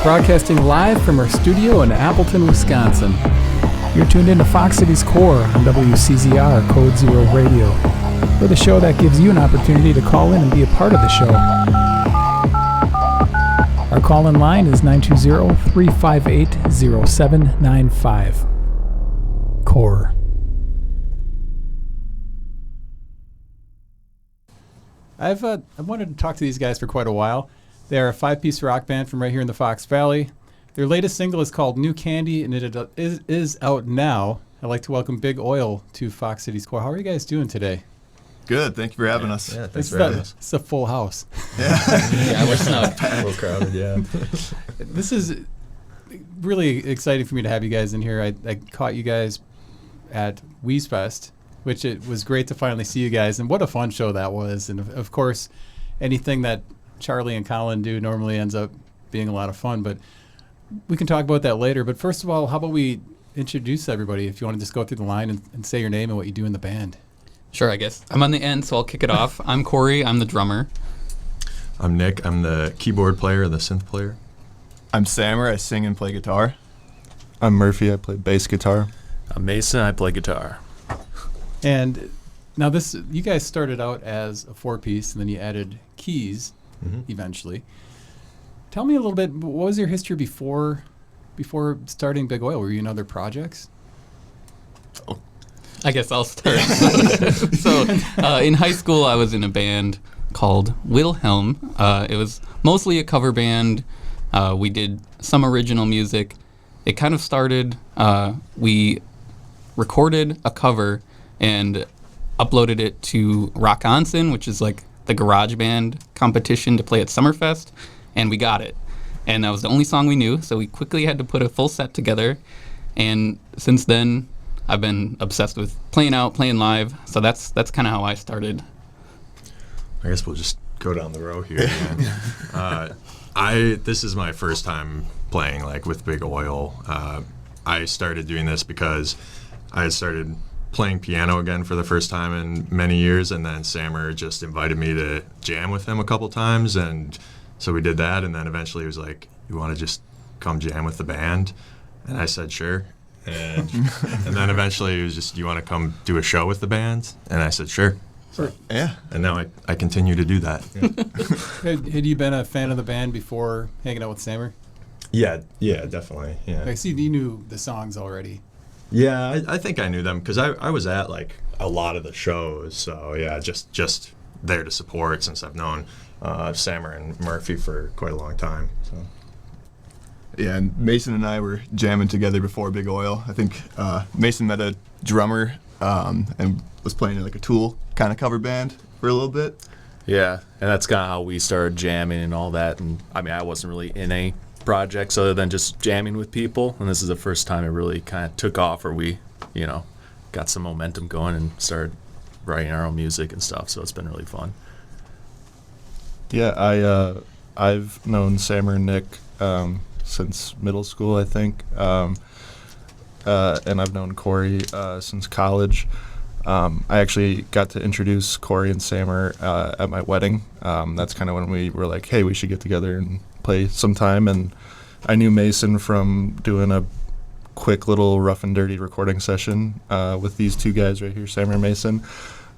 broadcasting live from our studio in Appleton, Wisconsin. You're tuned into Fox City's Core on WCZR Code Zero Radio. We're the show that gives you an opportunity to call in and be a part of the show. Our call-in line is 920-358-0795. Core. I've wanted to talk to these guys for quite a while. They're a 5-piece rock band from right here in the Fox Valley. Their latest single is called New Candy, and it is out now. I'd like to welcome Big Oil to Fox City's Core. How are you guys doing today? Good. Thank you for having us. Yeah, thanks for having us. It's a full house. Yeah, yeah, we're not a little crowded, yeah. This is really exciting for me to have you guys in here. I caught you guys at Wheeze Fest, which it was great to finally see you guys, and what a fun show that was. And of course, anything that Charlie and Colin do normally ends up being a lot of fun, but we can talk about that later. But first of all, how about we introduce everybody? If you want to just go through the line and say your name and what you do in the band. Sure, I guess. I'm on the end, so I'll kick it off. I'm Corey. I'm the drummer. I'm Nick. I'm the keyboard player, the synth player. I'm Sammer. I sing and play guitar. I'm Murphy. I play bass guitar. I'm Mason. I play guitar. And now you guys started out as a 4-piece, and then you added keys eventually. Tell me a little bit, what was your history before starting Big Oil? Were you in other projects? Oh. I guess I'll start. So in high school, I was in a band called Wilhelm. It was mostly a cover band. We did some original music. It kind of started, we recorded a cover and uploaded it to Rock Onsen, which is like the garage band competition to play at Summerfest, and we got it. And that was the only song we knew, so we quickly had to put a full set together. And since then, I've been obsessed with playing out, playing live, so that's kind of how I started. I guess we'll just go down the row here. This is my first time playing like with Big Oil. I started doing this because I had started playing piano again for the first time in many years, and then Sammer just invited me to jam with him a couple times, and so we did that, and then eventually he was like, "You want to just come jam with the band?" And I said, "Sure." And then eventually he was just, "You want to come do a show with the band?" And I said, "Sure." So, yeah. And now I continue to do that. Yeah. Had you been a fan of the band before hanging out with Sammer? Yeah, definitely. Yeah. I see you knew the songs already. Yeah, I think I knew them because I was at like a lot of the shows. So yeah, just there to support since I've known Sammer and Murphy for quite a long time. So. Yeah, and Mason and I were jamming together before Big Oil. I think Mason met a drummer and was playing in like a Tool kind of cover band for a little bit. Yeah, and that's kind of how we started jamming and all that. And I mean, I wasn't really in any projects other than just jamming with people, and this is the first time it really kind of took off, or we, got some momentum going and started writing our own music and stuff. So it's been really fun. Yeah, I've known Sammer and Nick since middle school, I think, and I've known Corey since college. I actually got to introduce Corey and Sammer at my wedding. That's kind of when we were like, hey, we should get together and play sometime. And I knew Mason from doing a quick little rough and dirty recording session with these two guys right here, Sammer and Mason.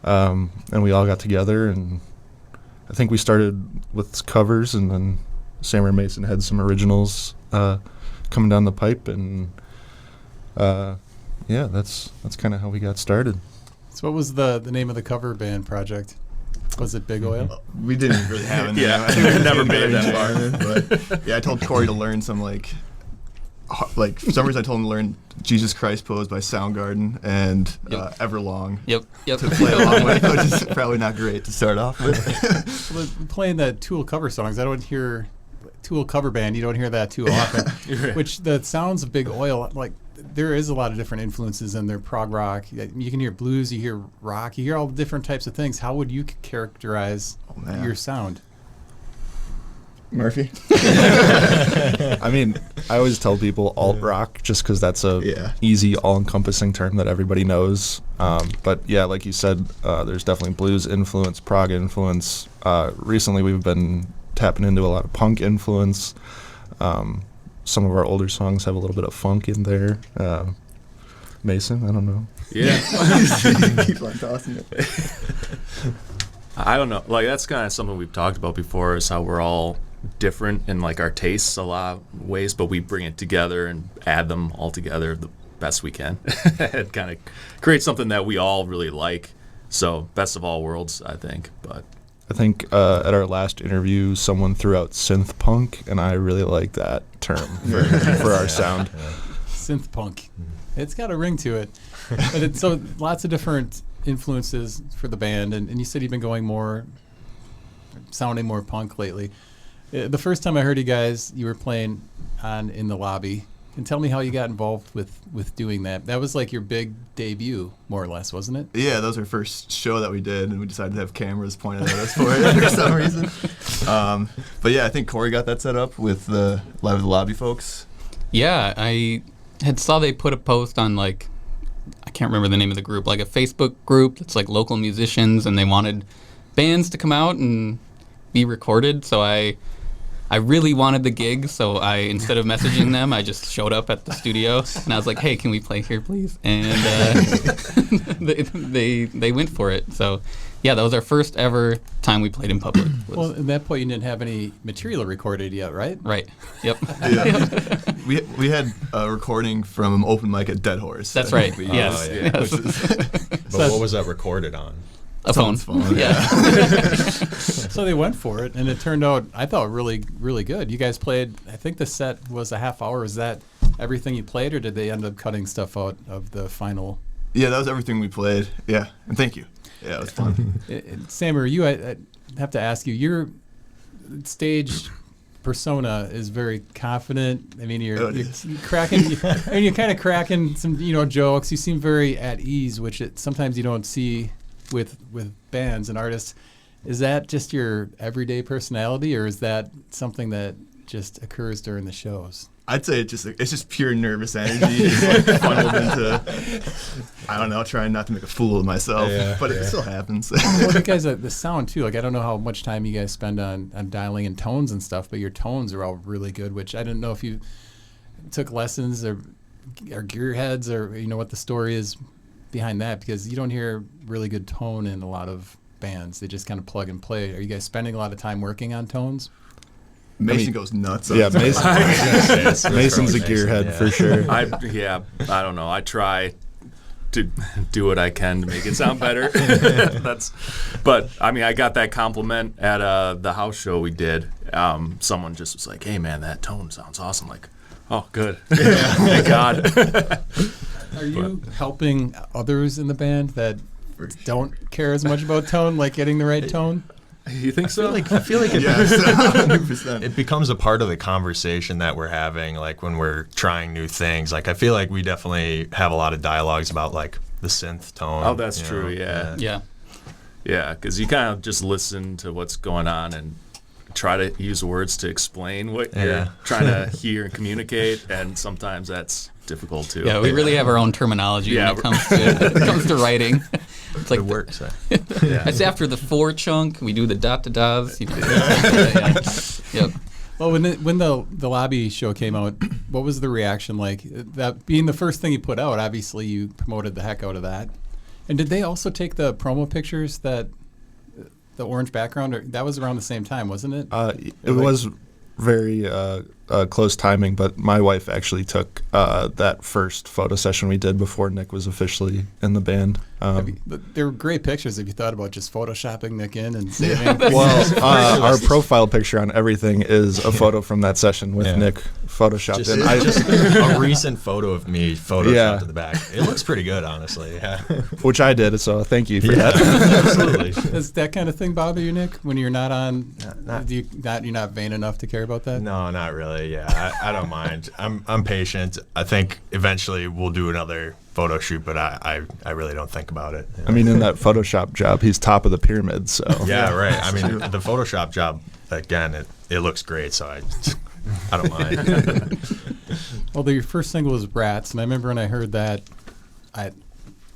And we all got together, and I think we started with covers, and then Sammer and Mason had some originals coming down the pipe, and yeah, that's kind of how we got started. So what was the name of the cover band project? Was it Big Oil? We didn't really have any. Yeah, we never made it that far. But yeah, I told Corey to learn some for some reason I told him to learn Jesus Christ Pose by Soundgarden and Everlong. Yep. To play along with, which is probably not great to start off with. Well, playing the Tool cover songs, I don't hear Tool cover band. You don't hear that too often. Right. Which the sounds of Big Oil, like there is a lot of different influences in their prog rock. You can hear blues, you hear rock, you hear all the different types of things. How would you characterize your sound? Murphy? I mean, I always tell people alt rock just because that's a easy, all-encompassing term that everybody knows. But yeah, like you said, there's definitely blues influence, prog influence. Recently, we've been tapping into a lot of punk influence. some of our older songs have a little bit of funk in there. Mason, I don't know. Yeah. Keep on tossing it. I don't know. Like, that's kind of something we've talked about before, is how we're all different in like our tastes a lot of ways, but we bring it together and add them all together the best we can. It kind of creates something that we all really like. So best of all worlds, I think. But I think at our last interview, someone threw out synth punk, and I really like that term for our sound. Synth punk. It's got a ring to it. But it's so lots of different influences for the band, and you said you've been sounding more punk lately. The first time I heard you guys, you were playing in the lobby. And tell me how you got involved with doing that. That was like your big debut, more or less, wasn't it? Yeah, that was our first show that we did, and we decided to have cameras pointed at us for it for some reason. But yeah, I think Corey got that set up with the Live at the Lobby folks. Yeah, I saw they put a post on, like, I can't remember the name of the group, like a Facebook group that's like local musicians, and they wanted bands to come out and be recorded. So I really wanted the gig, so instead of messaging them, I just showed up at the studio, and I was like, "Hey, can we play here, please?" And they went for it. So, yeah, that was our first ever time we played in public. Well, at that point, you didn't have any material recorded yet, right? Right. Yep. Yeah. we had a recording from an open mic at Dead Horse. That's right. Yes. Yes. But what was that recorded on? A phone. Yeah. So they went for it, and it turned out, I thought, really, really good. You guys played, I think the set was a half hour. Is that everything you played, or did they end up cutting stuff out of the final? Yeah, that was everything we played. Yeah, and thank you. Yeah, it was fun. Sam, or you, I have to ask you, your stage persona is very confident. I mean, you're cracking, and you're kind of cracking some, jokes. You seem very at ease, which sometimes you don't see with bands and artists. Is that just your everyday personality, or is that something that just occurs during the shows? I'd say it's just pure nervous energy. It's like funneled into, I don't know, trying not to make a fool of myself, but it still happens. Well, you guys, the sound too. Like, I don't know how much time you guys spend on dialing in tones and stuff, but your tones are all really good. Which I didn't know if you took lessons or gearheads, or what the story is behind that, because you don't hear really good tone in a lot of bands. They just kind of plug and play. Are you guys spending a lot of time working on tones? Mason goes nuts. Yeah, Mason's a gearhead for sure. I don't know. I try to do what I can to make it sound better. But I mean, I got that compliment at the house show we did. Someone just was like, "Hey, man, that tone sounds awesome." Like, oh, good. Thank God. Are you helping others in the band that don't care as much about tone, like getting the right tone? You think so? I feel like it, Yes, 100%. it becomes a part of the conversation that we're having, like when we're trying new things. Like, I feel like we definitely have a lot of dialogues about like the synth tone. Oh, that's true. Yeah. Yeah, because you kind of just listen to what's going on and try to use words to explain what you're trying to hear and communicate, and sometimes that's difficult too. Yeah, we really have our own terminology when it comes to writing. It's like it works. It's after the 4 chunk. We do the dot to dots. Yep. Well, when the lobby show came out, what was the reaction like? That being the first thing you put out, obviously you promoted the heck out of that. And did they also take the promo pictures, that the orange background? Or that was around the same time, wasn't it? It was very close timing, but my wife actually took that first photo session we did before Nick was officially in the band. They were great pictures if you thought about just photoshopping Nick in and saving. Well, our profile picture on everything is a photo from that session with Nick photoshopped in. Just a recent photo of me photoshopped to the back. It looks pretty good, honestly. Yeah. Which I did, so thank you for that. Absolutely. Does that kind of thing bother you, Nick, when you're not on? You're not vain enough to care about that? No, not really. Yeah, I don't mind. I'm patient. I think eventually we'll do another photo shoot, but I really don't think about it. I mean, in that Photoshop job, he's top of the pyramid. So yeah, right. I mean, the Photoshop job, again, it looks great, so I don't mind. Well, your first single was Bratz, and I remember when I heard that, I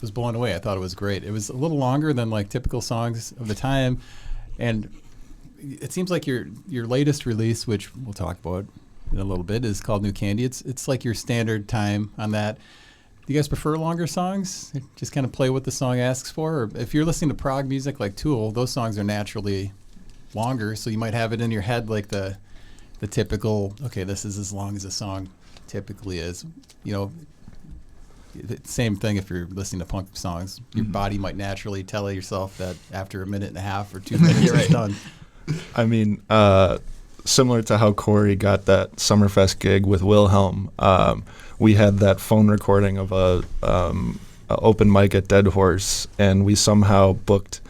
was blown away. I thought it was great. It was a little longer than like typical songs of the time, and it seems like your latest release, which we'll talk about in a little bit is called New Candy. It's like your standard time on that. Do you guys prefer longer songs? Just kind of play what the song asks for? Or if you're listening to prog music like Tool, those songs are naturally longer, so you might have it in your head like the typical, okay, this is as long as a song typically is. You know, same thing if you're listening to punk songs. Your body might naturally tell yourself that after a minute and a half or 2 minutes it's done. I mean, similar to how Corey got that Summerfest gig with Wilhelm, we had that phone recording of a open mic at Dead Horse, and we somehow booked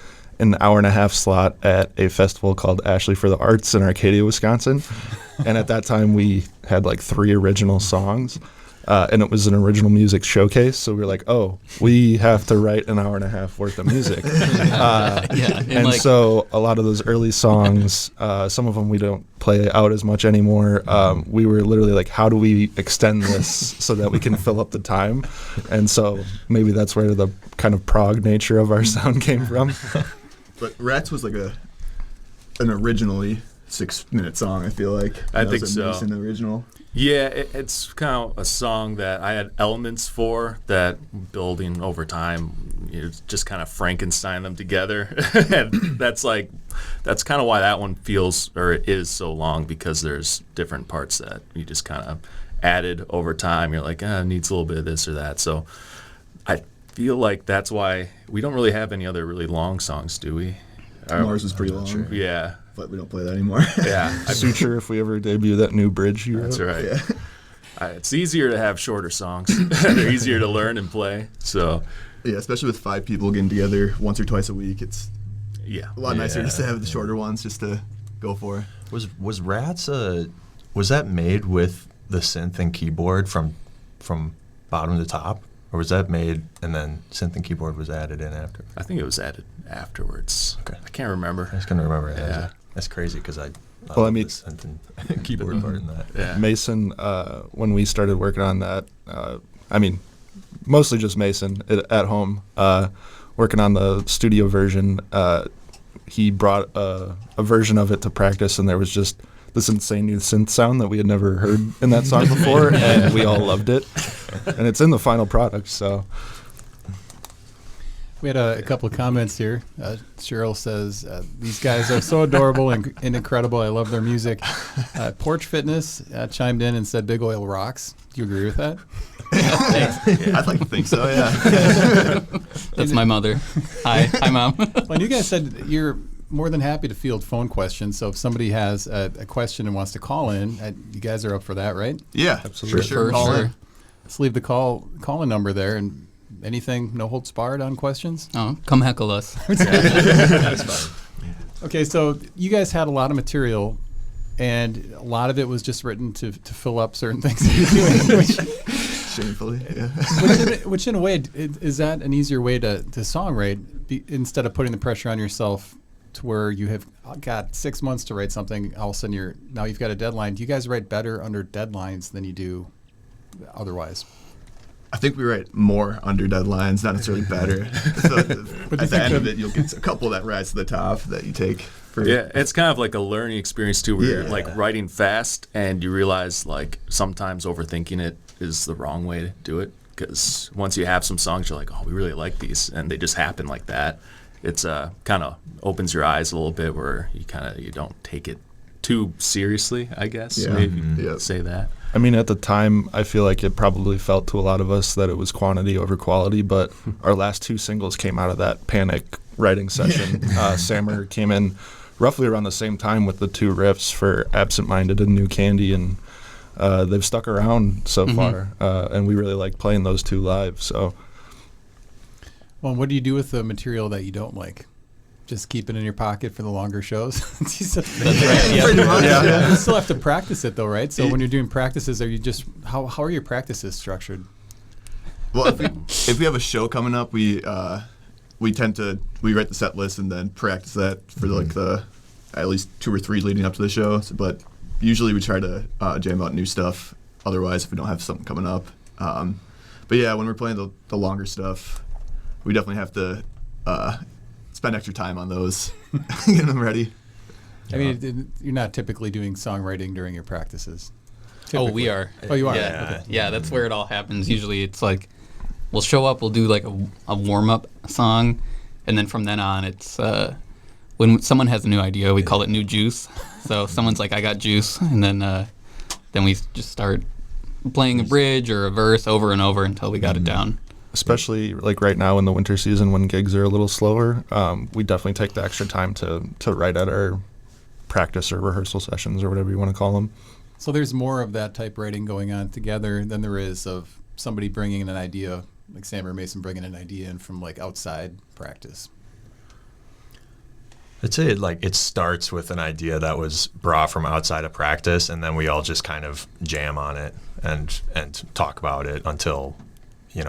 an hour-and-a-half slot at a festival called Ashley for the Arts in Arcadia, Wisconsin. And at that time, we had like 3 original songs. And it was an original music showcase, so we were like, oh, we have to write an hour-and-a-half worth of music. And so a lot of those early songs, some of them we don't play out as much anymore. We were literally like, how do we extend this so that we can fill up the time? And so maybe that's where the kind of prog nature of our sound came from. But Rats was like an originally 6-minute song, I feel like. I That think was a so. Mason original. Yeah, it's kind of a song that I had elements for that building over time, just kind of Frankenstein them together. And that's kind of why that one feels, or it is so long, because there's different parts that you just kind of added over time. You're like, it needs a little bit of this or that. So I feel like that's why we don't really have any other really long songs, do we? Mars was pretty long. Sure. Yeah. But we don't play that anymore. Yeah. Suture, if we ever debut that new bridge you wrote. That's right. Yeah. It's easier to have shorter songs. They're easier to learn and play. So, Yeah, especially with 5 people getting together once or twice a week. It's yeah. a lot nicer just to have the shorter ones just to go for. Was Rats was that made with the synth and keyboard from bottom to top, or was that made and then synth and keyboard was added in after? I think it was added afterwards. Okay. I can't remember. I just couldn't remember it. Yeah. That's crazy because I Well, I love mean- the synth and keyboard part in that. Yeah. Mason, when we started working on that, I mean, mostly just Mason at home, working on the studio version. He brought a version of it to practice, and there was just this insane new synth sound that we had never heard in that song before, and we all loved it. And it's in the final product, so. We had a couple of comments here. Cheryl says, these guys are so adorable and incredible. I love their music. Porch Fitness chimed in and said, Big Oil rocks. Do you agree with that? I'd like to think so, yeah. That's my mother. Hi, Mom. Well, and you guys said you're more than happy to field phone questions. So if somebody has a question and wants to call in, you guys are up for that, right? Yeah, Absolutely. for sure. For Call sure. in. Let's leave the call-in number there. And anything, no holds barred on questions? Oh, come heckle us. That's fine. Okay, so you guys had a lot of material, and a lot of it was just written to fill up certain things that you're doing. Shamefully, yeah. Which in a way, is that an easier way to songwrite instead of putting the pressure on yourself to where you have got 6 months to write something, all of a sudden now you've got a deadline. Do you guys write better under deadlines than you do otherwise? I think we write more under deadlines, not necessarily better. So at the end of it, you'll get a couple that rise to the top that you take. Yeah, it's kind of like a learning experience too, where you're Yeah. like writing fast and you realize like sometimes overthinking it is the wrong way to do it, because once you have some songs, you're like, oh, we really like these, and they just happen like that. It's kind of opens your eyes a little bit, where you don't take it too seriously, I guess. Yeah. Maybe Yep. say that. I mean, at the time, I feel like it probably felt to a lot of us that it was quantity over quality, but our last 2 singles came out of that panic writing session. Sammer came in roughly around the same time with the 2 riffs for Absent Minded and New Candy, and they've stuck around so far, and we really like playing those 2 live. So, Well, what do you do with the material that you don't like? Just keep it in your pocket for the longer shows? That's right, yeah. Pretty much, You still have to practice it though, right? So when you're doing practices, are you just how are your practices structured? Well, if we have a show coming up, we write the set list and then practice that for like the at least 2 or 3 leading up to the show. But usually we try to jam out new stuff. Otherwise, if we don't have something coming up. But yeah, when we're playing the longer stuff, we definitely have to spend extra time on those, getting them ready. I mean, you're not typically doing songwriting during your practices. Oh, we are. Oh, you are? Yeah, Okay. yeah. That's where it all happens. Usually, it's like we'll show up, we'll do like a warm up song, and then from then on, it's when someone has a new idea, we call it new juice. So someone's like, "I got juice," and then we just start playing a bridge or a verse over and over until we got it down. Especially like right now in the winter season when gigs are a little slower, we definitely take the extra time to write at our practice or rehearsal sessions or whatever you want to call them. So there's more of that type writing going on together than there is of somebody bringing in an idea, like Sam or Mason bringing an idea in from like outside practice. I'd say it starts with an idea that was brought from outside of practice, and then we all just kind of jam on it and talk about it until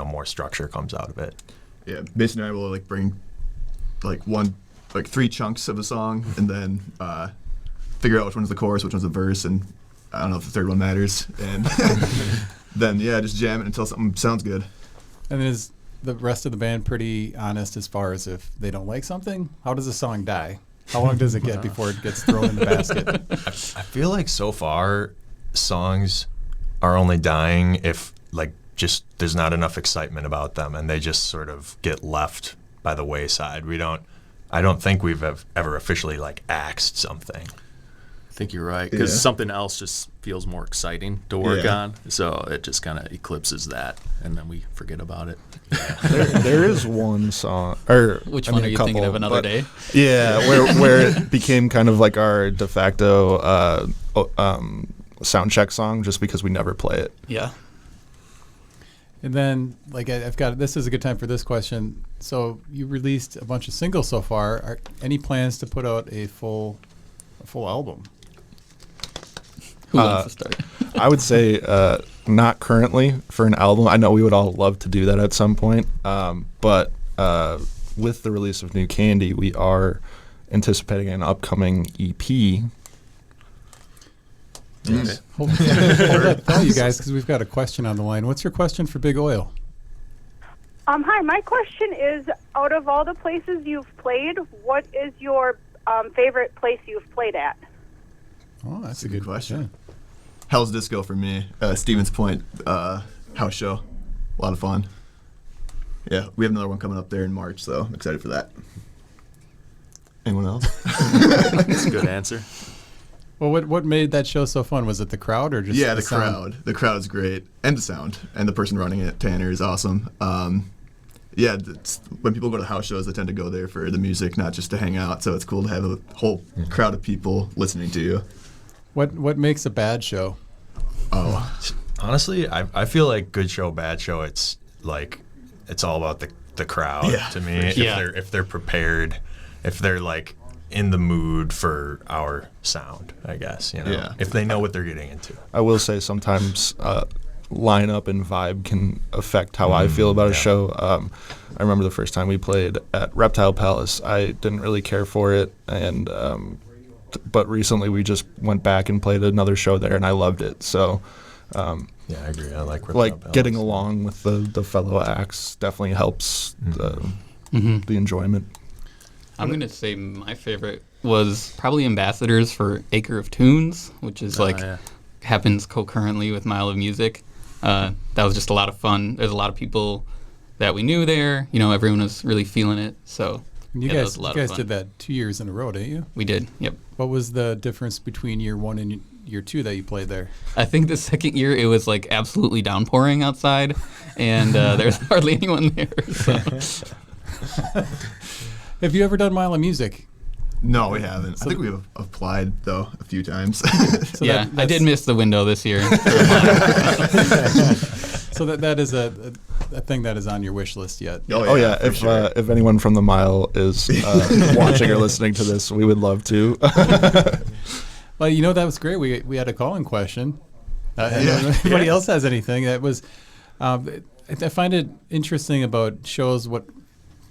more structure comes out of it. Yeah, Mason and I will like bring like 3 chunks of a song and then figure out which one's the chorus, which one's the verse, and I don't know if the third one matters, and then just jam it until something sounds good. And is the rest of the band pretty honest as far as if they don't like something? How does a song die? How long does it get before it gets thrown in the basket? I feel like so far songs are only dying if like just there's not enough excitement about them and they just sort of get left by the wayside. I don't think we've ever officially like axed something. I think you're right, because something else just feels more exciting to work on, so it just kind of eclipses that, and then we forget about it. There is one song, or Which I one mean, are you a couple, thinking of? Another but- Day? Yeah, where it became kind of like our de facto sound check song, just because we never play it. Yeah. And then, like, I've got this is a good time for this question. So you released a bunch of singles so far. Are any plans to put out a full album? Who wants to start? I would say not currently for an album. I know we would all love to do that at some point, but with the release of New Candy, we are anticipating an upcoming EP. Hold that thought, you guys, because we've got a question on the line. What's your question for Big Oil? Hi, my question is, out of all the places you've played, what is your favorite place you've played at? Oh, that's a good question. Hell's Disco for me. Stevens Point house show. A lot of fun. Yeah, we have another one coming up there in March, so I'm excited for that. Anyone else? That's a good answer. Well, what made that show so fun? Was it the crowd or just the sound? crowd? The crowd is great, and the sound, and the person running it, Tanner, is awesome. When people go to house shows, they tend to go there for the music, not just to hang out. So it's cool to have a whole crowd of people listening to you. What makes a bad show? Oh, honestly, I feel like good show, bad show. It's like it's all about the crowd to me. Yeah. If they're prepared, if they're like in the mood for our sound, I guess, if they know what they're getting into. I will say sometimes lineup and vibe can affect how I feel about a show. I remember the first time we played at Reptile Palace, I didn't really care for it, and but recently we just went back and played another show there, and I loved it. So yeah, I agree. I like Reptile Palace. getting along with the fellow acts definitely helps the enjoyment. I'm going to say my favorite was probably Ambassadors for Acre of Tunes, which is happens concurrently with Mile of Music. That was just a lot of fun. There's a lot of people that we knew there. Everyone was really feeling it. So And you that guys, was a lot you of guys fun. did that 2 years in a row, didn't you? We did. Yep. What was the difference between year 1 and year 2 that you played there? I think the second year it was like absolutely downpouring outside, and there's hardly anyone there. So. Have you ever done Mile of Music? no, we haven't. I think we've applied, though, a few times. So yeah, I did miss the window this year. So that is a thing that is on your wish list yet. Oh yeah, for sure. if anyone from the Mile is watching or listening to this, we would love to. Well, that was great. We had a call-in question. Yeah. If anybody else has anything, that was. I find it interesting about shows what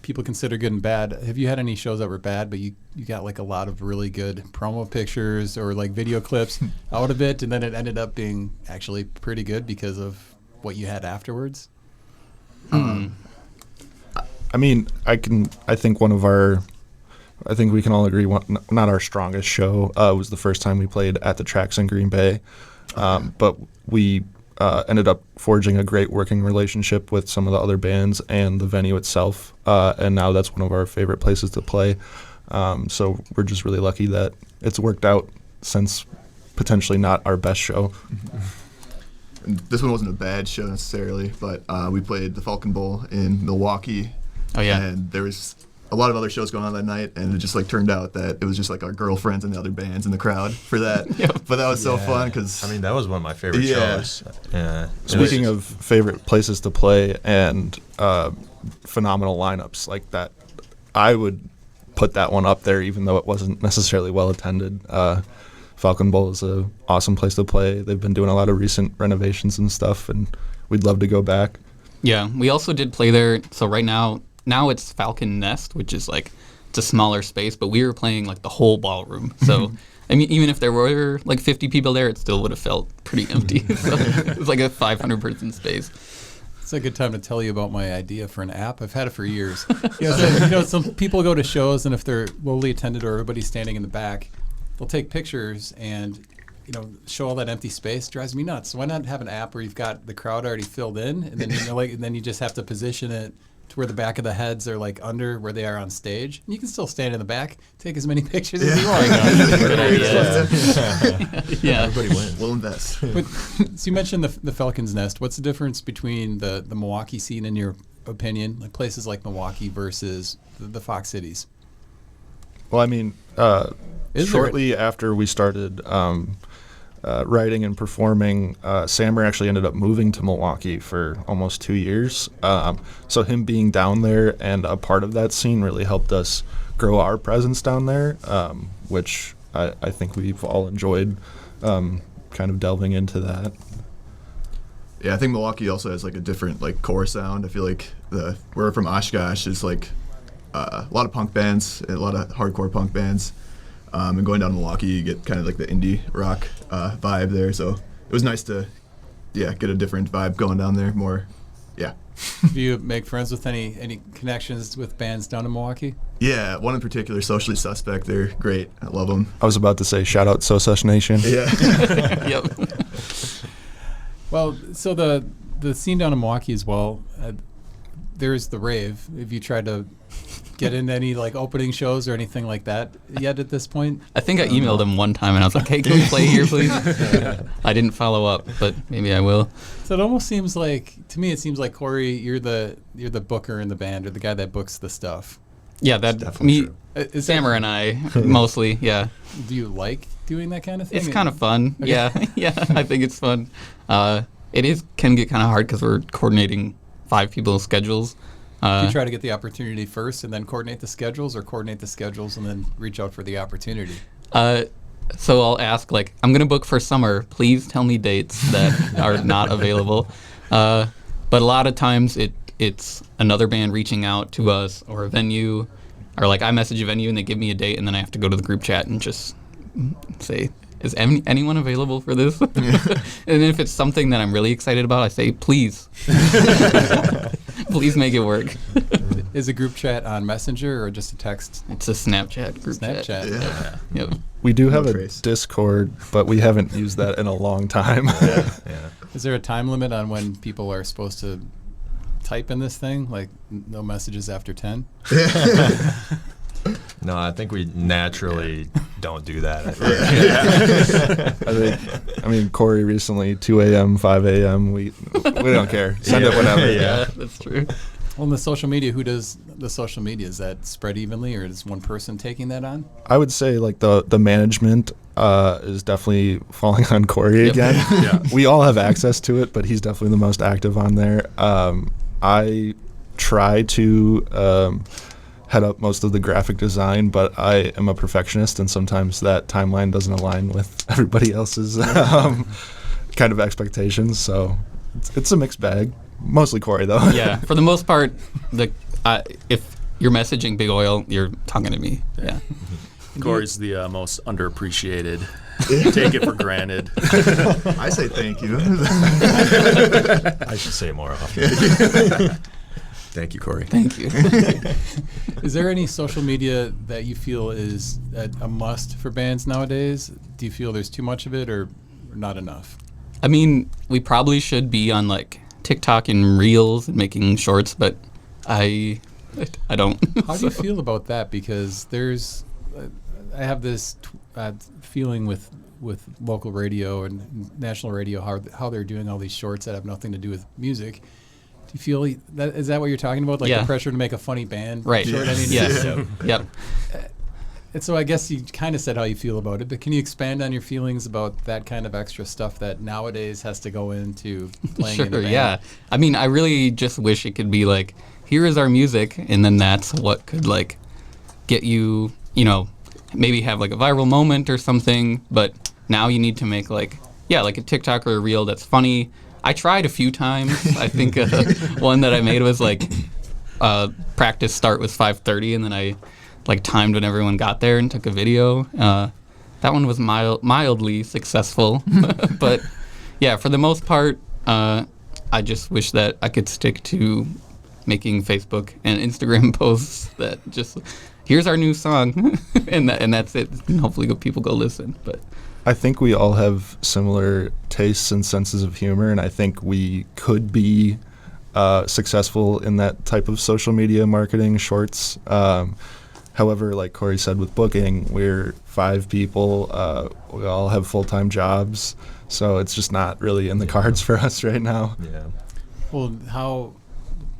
people consider good and bad. Have you had any shows that were bad, but you got like a lot of really good promo pictures or like video clips out of it, and then it ended up being actually pretty good because of what you had afterwards? I mean, I think we can all agree not our strongest show was the first time we played at the Tracks in Green Bay. But we ended up forging a great working relationship with some of the other bands and the venue itself, and now that's one of our favorite places to play. So we're just really lucky that it's worked out since potentially not our best show. And this one wasn't a bad show necessarily, but we played the Falcon Bowl in Milwaukee. Oh, yeah. And there was a lot of other shows going on that night, and it just like turned out that it was just like our girlfriends and the other bands in the crowd for that. Yep. But that was so fun because I mean, that was one of my favorite Yeah. shows. Yeah. Speaking of favorite places to play and phenomenal lineups like that, I would put that one up there even though it wasn't necessarily well attended. Falcon Bowl is a awesome place to play. They've been doing a lot of recent renovations and stuff, and we'd love to go back. Yeah, we also did play there. So right now it's Falcon Nest, which is like it's a smaller space, but we were playing like the whole ballroom. So I mean, even if there were like 50 people there, it still would have felt pretty empty. So it was like a 500-person space. It's a good time to tell you about my idea for an app. I've had it for years. Some people go to shows, and if they're lowly attended or everybody's standing in the back, they'll take pictures and show all that empty space. Drives me nuts. Why not have an app where you've got the crowd already filled in, and then and then you just have to position it to where the back of the heads are like under where they are on stage, and you can still stand in the back, take as many pictures as you want. Good idea. Yeah. Everybody wins. we'll invest. But so you mentioned the Falcon's Nest. What's the difference between the Milwaukee scene, in your opinion, like places like Milwaukee versus the Fox Cities? Well, I mean, Is shortly after we started writing and performing, Sammer actually ended up moving to Milwaukee for almost 2 years. So him being down there and a part of that scene really helped us grow our presence down there, which I think we've all enjoyed kind of delving into that. Yeah, I think Milwaukee also has like a different like core sound. I feel like we're from Oshkosh is like a lot of punk bands, a lot of hardcore punk bands. And going down to Milwaukee, you get kind of like the indie rock vibe there. So it was nice to, get a different vibe going down there. More, yeah. Do you make friends with any connections with bands down in Milwaukee? Yeah, one in particular, Socially Suspect. They're great. I love them. I was about to say shout out So Such Nation. Yeah. Yep. Well, so the scene down in Milwaukee as well, there's the rave. Have you tried to get into any like opening shows or anything like that yet at this point? I think I emailed him one time and I was like, hey, can we play here, please? I didn't follow up, but maybe I will. So it almost seems like, to me, it seems like, Corey, you're the booker in the band, or the guy that books the stuff. Yeah, that definitely me, true. Sammer and I mostly, yeah. Do you like doing that kind of thing? It's kind of fun. Okay. Yeah, yeah, I think it's fun. Can get kind of hard because we're coordinating 5 people's schedules. Do you try to get the opportunity first and then coordinate the schedules, or coordinate the schedules and then reach out for the opportunity? So I'll ask, like, I'm going to book for summer. Please tell me dates that are not available. But a lot of times it's another band reaching out to us, or a venue, or like I message a venue and they give me a date, and then I have to go to the group chat and just say, is anyone available for this? And if it's something that I'm really excited about, I say, please. Please make it work. Is a group chat on Messenger or just a text? It's a Snapchat group chat. Snapchat. Yeah. Yep. We do have a trace. Discord, but we haven't used that in a long time. Yeah. Is there a time limit on when people are supposed to type in this thing? Like no messages after 10? No, I think we naturally don't do that. I think. I mean, Corey recently, 2 a.m., 5 a.m., we don't care. Send it whenever. Yeah, that's true. Well, in the social media, who does the social media? Is that spread evenly, or is one person taking that on? I would say like the management is definitely falling on Corey Yep. again. Yeah. We all have access to it, but he's definitely the most active on there. I try to head up most of the graphic design, but I am a perfectionist, and sometimes that timeline doesn't align with everybody else's kind of expectations. So it's a mixed bag. Mostly Corey, though. Yeah, for the most part, if you're messaging Big Oil, you're talking to me. Yeah. Corey's the most underappreciated. Take it for granted. I say thank you. I should say it more often. Thank you, Corey. Thank you. Is there any social media that you feel is a must for bands nowadays? Do you feel there's too much of it, or not enough? I mean, we probably should be on like TikTok and Reels and making shorts, but I don't. How do you feel about that? Because there's, I have this feeling with local radio and national radio how they're doing all these shorts that have nothing to do with music. Do you feel that is that what you're talking about? Like Yeah. the pressure to make a funny band Right. short? Yeah. I mean, Yes. yeah. Yep. And so I guess you kind of said how you feel about it, but can you expand on your feelings about that kind of extra stuff that nowadays has to go into playing in a Sure, band? yeah. I mean, I really just wish it could be like, here is our music, and then that's what could like get you, maybe have like a viral moment or something. But now you need to make like a TikTok or a reel that's funny. I tried a few times. I think one that I made was like practice start was 5:30, and then I like timed when everyone got there and took a video. That one was mildly successful, but yeah, for the most part, I just wish that I could stick to making Facebook and Instagram posts that just here's our new song, and that's it. And hopefully, people go listen. But I think we all have similar tastes and senses of humor, and I think we could be successful in that type of social media marketing shorts. However, like Corey said, with booking, we're 5 people. We all have full-time jobs, so it's just not really in the cards for us right now. Yeah. Well, how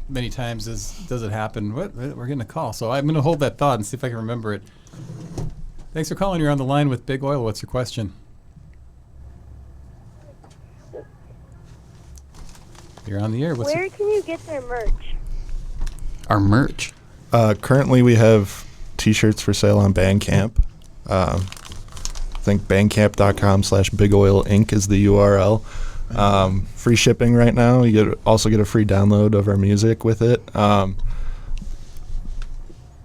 many times does it happen? We're getting a call, so I'm going to hold that thought and see if I can remember it. Thanks for calling. You're on the line with Big Oil. What's your question? You're on the air. Where can you get their merch? our merch. Currently, we have T-shirts for sale on Bandcamp. I think bandcamp.com/bigoilinc is the URL. Free shipping right now. You also get a free download of our music with it.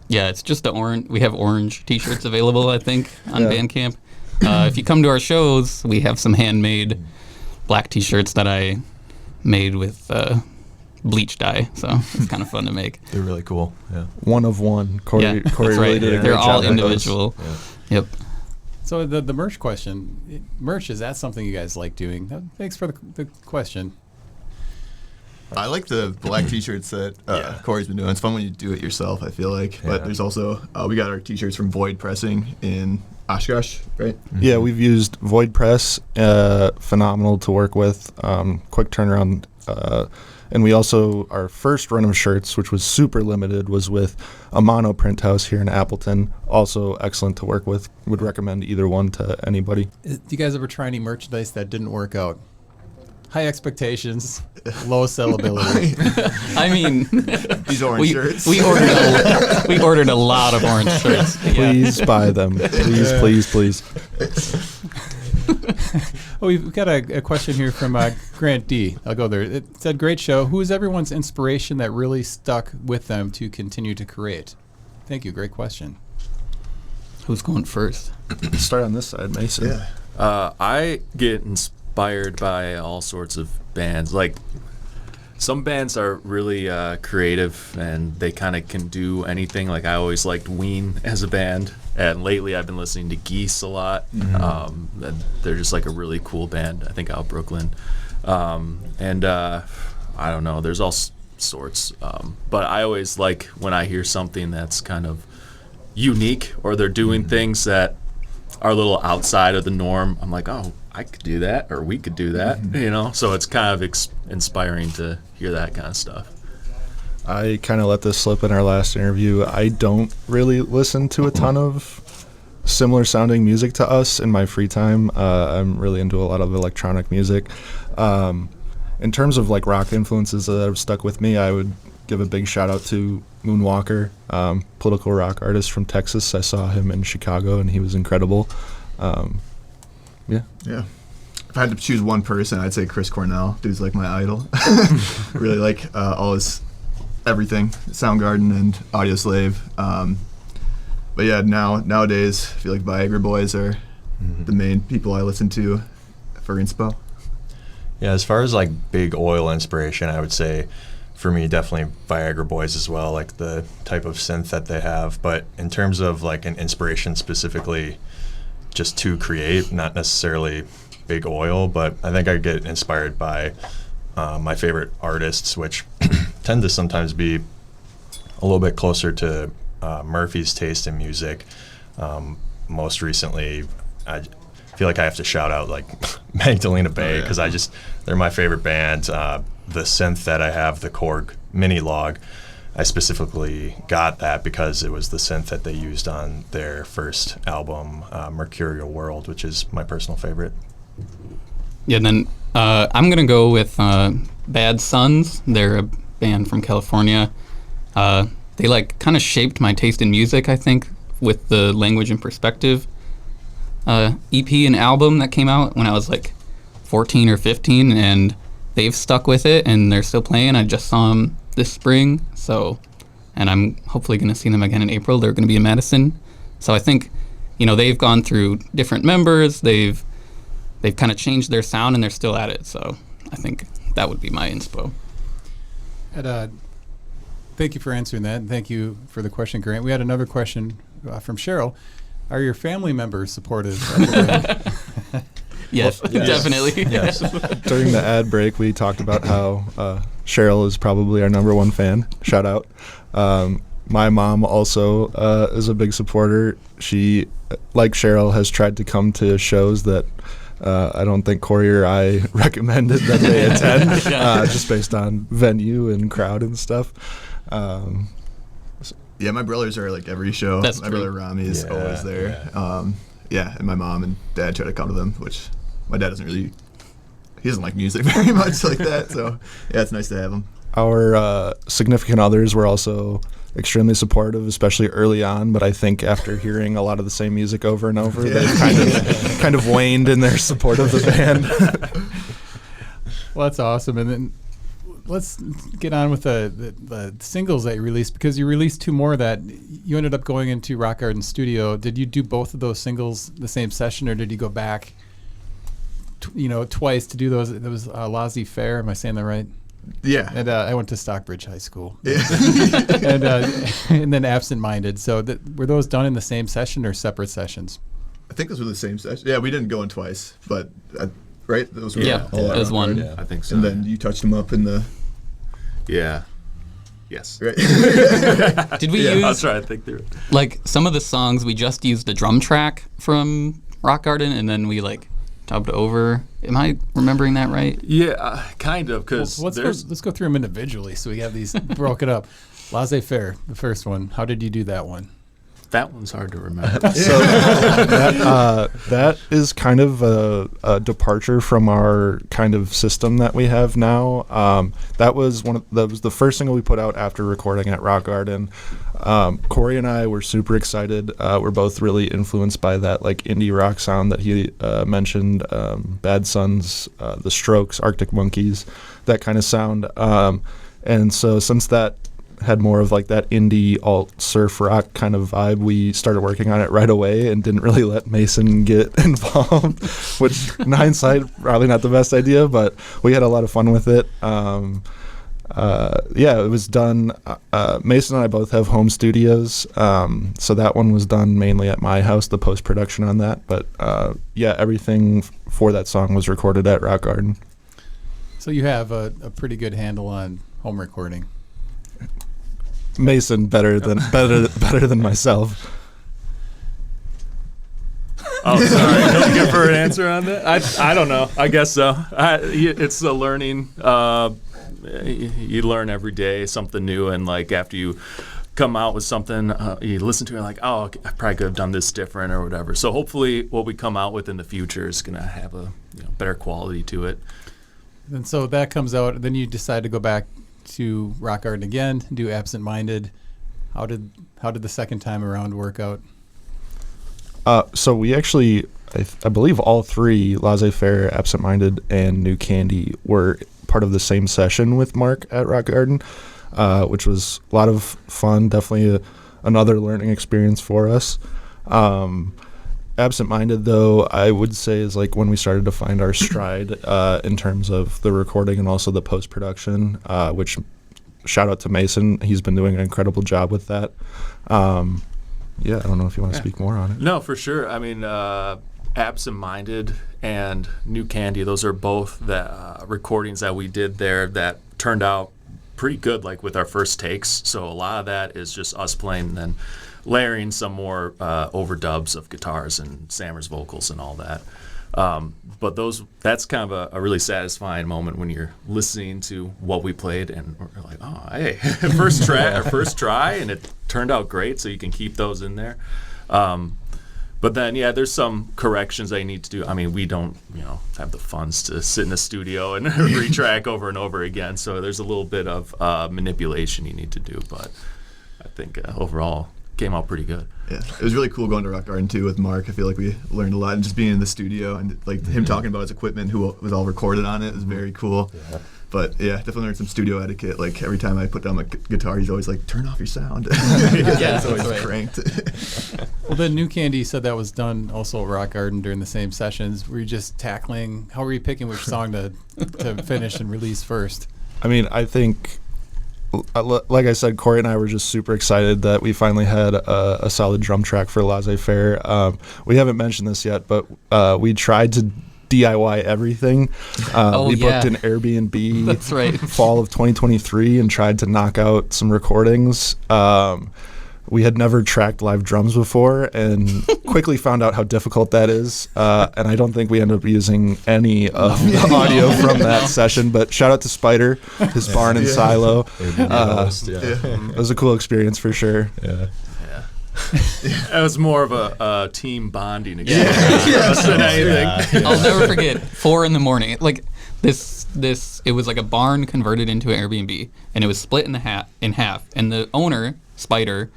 Yeah, it's just the orange. We have orange T-shirts available, I think, on Yeah. Bandcamp. If you come to our shows, we have some handmade black T-shirts that I made with bleach dye, so it's kind of fun to make. They're really cool. Yeah. One of one. Corey, Yeah, Corey that's really right. did a great They're job all with those. individual. Yeah. Yep. So the merch question, merch, is that something you guys like doing? Thanks for the question. I like the black T-shirts that Corey's been doing. It's fun when you do it yourself, I feel like. But Yeah. there's also, we got our T-shirts from Void Pressing in Oshkosh, right? Yeah, we've used Void Press, phenomenal to work with, quick turnaround. And we also, our first run of shirts, which was super limited, was with a mono print house here in Appleton. Also excellent to work with. Would recommend either one to anybody. Do you guys ever try any merchandise that didn't work out? High expectations, low sellability. I mean, These orange shirts. we ordered a lot of orange shirts. Yeah. Please buy them. Please, please, please. Oh, we've got a question here from Grant D. I'll go there. It said, great show. Who is everyone's inspiration that really stuck with them to continue to create? Thank you. Great question. Who's going first? Start on this side, Mason. Yeah. I get inspired by all sorts of bands. Like, some bands are really creative and they kind of can do anything. Like, I always liked Ween as a band, and lately I've been listening to Geese a lot. And they're just like a really cool band, I think, out of Brooklyn. And I don't know, there's all sorts. But I always like when I hear something that's kind of unique, or they're doing things that are a little outside of the norm. I'm like, oh, I could do that, or we could do that, you know? So it's kind of inspiring to hear that kind of stuff. I kind of let this slip in our last interview. I don't really listen to a ton of similar sounding music to us in my free time. I'm really into a lot of electronic music. In terms of like rock influences that have stuck with me, I would give a big shout out to Moonwalker, political rock artist from Texas. I saw him in Chicago and he was incredible. Yeah. If I had to choose one person, I'd say Chris Cornell. Dude's like my idol. Really like all his everything, Soundgarden and Audio Slave. But yeah, nowadays, I feel like Viagra Boys are the main people I listen to for inspo. Yeah, as far as like big oil inspiration, I would say for me definitely Viagra Boys as well, like the type of synth that they have. But in terms of like an inspiration specifically just to create, not necessarily Big Oil, but I think I get inspired by my favorite artists, which tend to sometimes be a little bit closer to Murphy's taste in music. Most recently, I feel like I have to shout out like Magdalena Bay, because they're my favorite band. The synth that I have, the Korg Mini Log, I specifically got that because it was the synth that they used on their first album, Mercurial World, which is my personal favorite. Yeah, then I'm going to go with Bad Sons. They're a band from California. They like kind of shaped my taste in music, I think, with the Language and Perspective EP and album that came out when I was like 14 or 15, and they've stuck with it and they're still playing. I just saw them this spring, and I'm hopefully going to see them again in April. They're going to be in Madison. So I think, they've gone through different members. They've kind of changed their sound and they're still at it. So I think that would be my inspo. And, thank you for answering that, and thank you for the question, Grant. We had another question from Cheryl. Are your family members supportive? Yes, definitely. Yes. During the ad break, we talked about how Cheryl is probably our number one fan. Shout out. My mom also is a big supporter. She, like Cheryl, has tried to come to shows that I don't think Corey or I recommended that they attend, just based on venue and crowd and stuff. Yeah, my brothers are like every show. That's my true. brother Rami is always there. And my mom and dad try to come to them, which my dad he doesn't like music very much like that. So yeah, it's nice to have him. Our significant others were also extremely supportive, especially early on. But I think after hearing a lot of the same music over and over, they've kind of waned in their support of the band. Well, that's awesome. And then let's get on with the singles that you released, because you released two more that you ended up going into Rock Garden Studio. Did you do both of those singles the same session, or did you go back, twice to do those? It was Laissez Faire. Am I saying that right? Yeah. And I went to Stockbridge High School. Yeah. and then Absent Minded. So were those done in the same session or separate sessions? I think those were the same session. Yeah, we didn't go in twice, but right? Those were Yeah, all it was one. Yeah, I think so. And then you touched them up in the Yeah. Yes. right. Did we I'll use, try to think through it. like, some of the songs we just used the drum track from Rock Garden and then we, like, dubbed over? Am I remembering that right? Yeah, kind of, because Let's go through them individually so we have these broken up. Laissez Faire, the first one. How did you do that one? that one's hard to remember. So that is kind of a departure from our kind of system that we have now. That was the first single we put out after recording at Rock Garden. Corey and I were super excited. We're both really influenced by that like indie rock sound that he mentioned. Bad Sons, The Strokes, Arctic Monkeys, that kind of sound. And so since that had more of like that indie alt surf rock kind of vibe, we started working on it right away and didn't really let Mason get involved, which in hindsight probably not the best idea, but we had a lot of fun with it. It was done. Mason and I both have home studios, so that one was done mainly at my house, the post-production on that. But everything for that song was recorded at Rock Garden. So you have a pretty good handle on home recording. Mason better than myself. Oh, sorry. Don't give her an answer on that. I don't know. I guess so. It's a learning. You learn every day something new, and like after you come out with something, you listen to it like, oh, I probably could have done this different or whatever. So hopefully, what we come out with in the future is going to have a better quality to it. And so that comes out, then you decide to go back to Rock Garden again, do Absent Minded. How did the second time around work out? So we actually, I believe all three, Laissez Faire, Absent Minded, and New Candy, were part of the same session with Mark at Rock Garden, which was a lot of fun, definitely another learning experience for us. Absent Minded, though, I would say is like when we started to find our stride in terms of the recording and also the post-production, which shout out to Mason. He's been doing an incredible job with that. I don't know if you want to speak more on it. No, for sure. I mean, Absent Minded and New Candy, those are both the recordings that we did there that turned out pretty good, like with our first takes. So a lot of that is just us playing and then layering some more overdubs of guitars and Sammer's vocals and all that. But that's kind of a really satisfying moment when you're listening to what we played and we're like, oh, hey, first try, and it turned out great, so you can keep those in there. But then, yeah, there's some corrections that you need to do. I mean, we don't, have the funds to sit in a studio and retrack over and over again, so there's a little bit of manipulation you need to do, but I think overall came out pretty good. Yeah, it was really cool going to Rock Garden too with Mark. I feel like we learned a lot, and just being in the studio and like him talking about his equipment, who was all recorded on it, was very cool. Yeah. But yeah, definitely learned some studio etiquette. Like every time I put down my guitar, he's always like, "Turn off your sound." It's always right. cranked. Well, then New Candy said that was done also at Rock Garden during the same sessions. Were you just tackling? How were you picking which song to finish and release first? I mean, I think, like I said, Corey and I were just super excited that we finally had a solid drum track for Laissez-Faire. We haven't mentioned this yet, but we tried to DIY everything. We booked an Airbnb That's right. fall of 2023 and tried to knock out some recordings. We had never tracked live drums before and quickly found out how difficult that is. And I don't think we ended up using any of the audio from that session. But shout out to Spider, his barn and silo. It was a cool experience for sure. Yeah. It was more of a team bonding experience than anything. I'll never forget 4 a.m. Like this, it was like a barn converted into an Airbnb, and it was split in half. And the owner, Spider,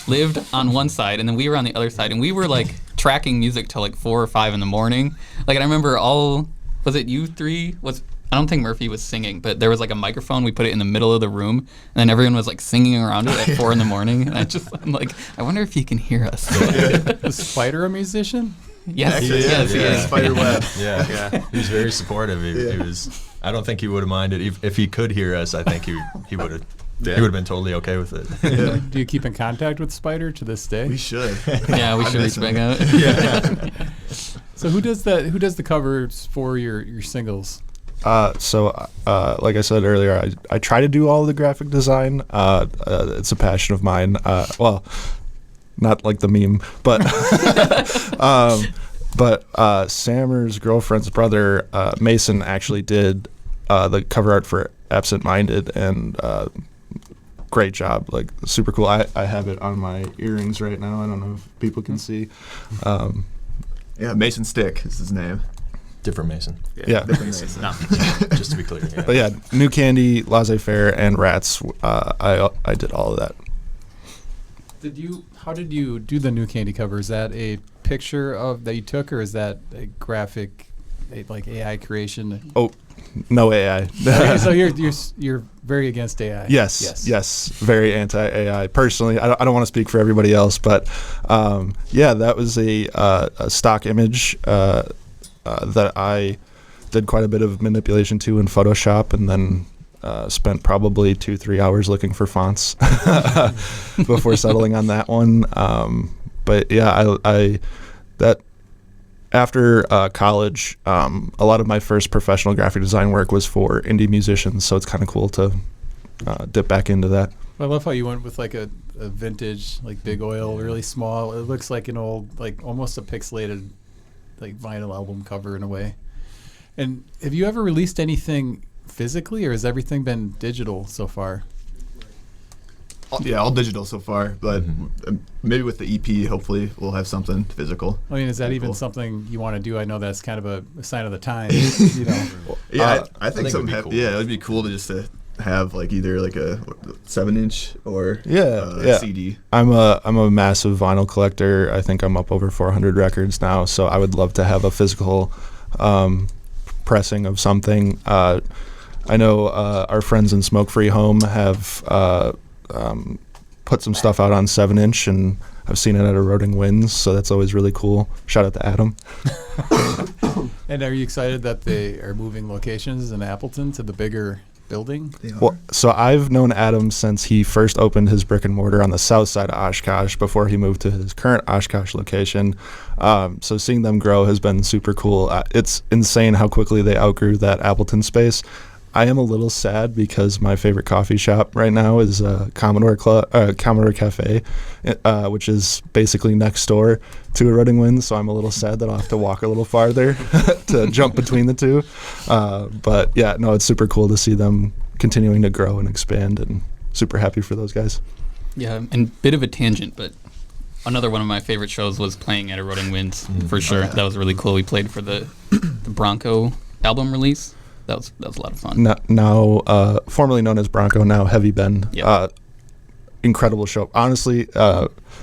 lived on one side, and then we were on the other side, and we were like tracking music till like 4 or 5 in the morning. Like, and I remember was it you three? I don't think Murphy was singing, but there was like a microphone. We put it in the middle of the room, and then everyone was like singing around it at 4 a.m. And I'm like, I wonder if he can hear us. Was Spider a musician? Yes, Actually, yes, yeah. yes. Spider Web. Yeah. He was very supportive. He was. I don't think he would have minded if he could hear us. I think he would have. He would have been totally okay with it. Do you keep in contact with Spider to this day? We should. Yeah, we should reach back out. So who does that? Who does the covers for your singles? So like I said earlier, I try to do all the graphic design. It's a passion of mine. Well, not like the meme, but Sammer's girlfriend's brother, Mason, actually did the cover art for Absent Minded, and great job, like super cool. I have it on my earrings right now. I don't know if people can see. Yeah, Mason Stick is his name. Different Mason. Yeah. Different Mason. No. Just to be clear. Yeah. But yeah, New Candy, Laissez-Faire, and Rats. I did all of that. How did you do the New Candy cover? Is that a picture that you took, or is that a graphic, like AI creation? Oh, no AI. Okay, so you're very against AI. Yes, very anti-AI. Personally, I don't want to speak for everybody else, but yeah, that was a stock image that I did quite a bit of manipulation to in Photoshop, and then spent probably 2-3 hours looking for fonts before settling on that one. But yeah, after college, a lot of my first professional graphic design work was for indie musicians, so it's kind of cool to dip back into that. I love how you went with like a vintage, like big oil, really small. It looks like an old, like almost a pixelated, like vinyl album cover in a way. And have you ever released anything physically, or has everything been digital so far? Yeah, all digital so far, but maybe with the EP, hopefully we'll have something physical. I mean, is that Pretty even cool. something you want to do? I know that's kind of a sign of the times, you know. Yeah, I think it would something. be cool. Yeah, it would be cool to just to have like either like a 7-inch or Yeah. CD. I'm a massive vinyl collector. I think I'm up over 400 records now, so I would love to have a physical pressing of something. I know our friends in Smoke Free Home have put some stuff out on 7-inch, and I've seen it at Eroding Winds, so that's always really cool. Shout out to Adam. And are you excited that they are moving locations in Appleton to the bigger building? They are. Well, so I've known Adam since he first opened his brick and mortar on the south side of Oshkosh before he moved to his current Oshkosh location. So seeing them grow has been super cool. It's insane how quickly they outgrew that Appleton space. I am a little sad because my favorite coffee shop right now is Commodore Cafe, which is basically next door to a Running Winds. So I'm a little sad that I'll have to walk a little farther to jump between the two. But yeah, no, it's super cool to see them continuing to grow and expand, and super happy for those guys. Yeah, and bit of a tangent, but another one of my favorite shows was playing at a Running Winds for sure. yeah. That was really cool. We played for the Bronco album release. That was a lot of fun. Now formerly known as Bronco, now Heavy Ben. Yep. Incredible show. Honestly,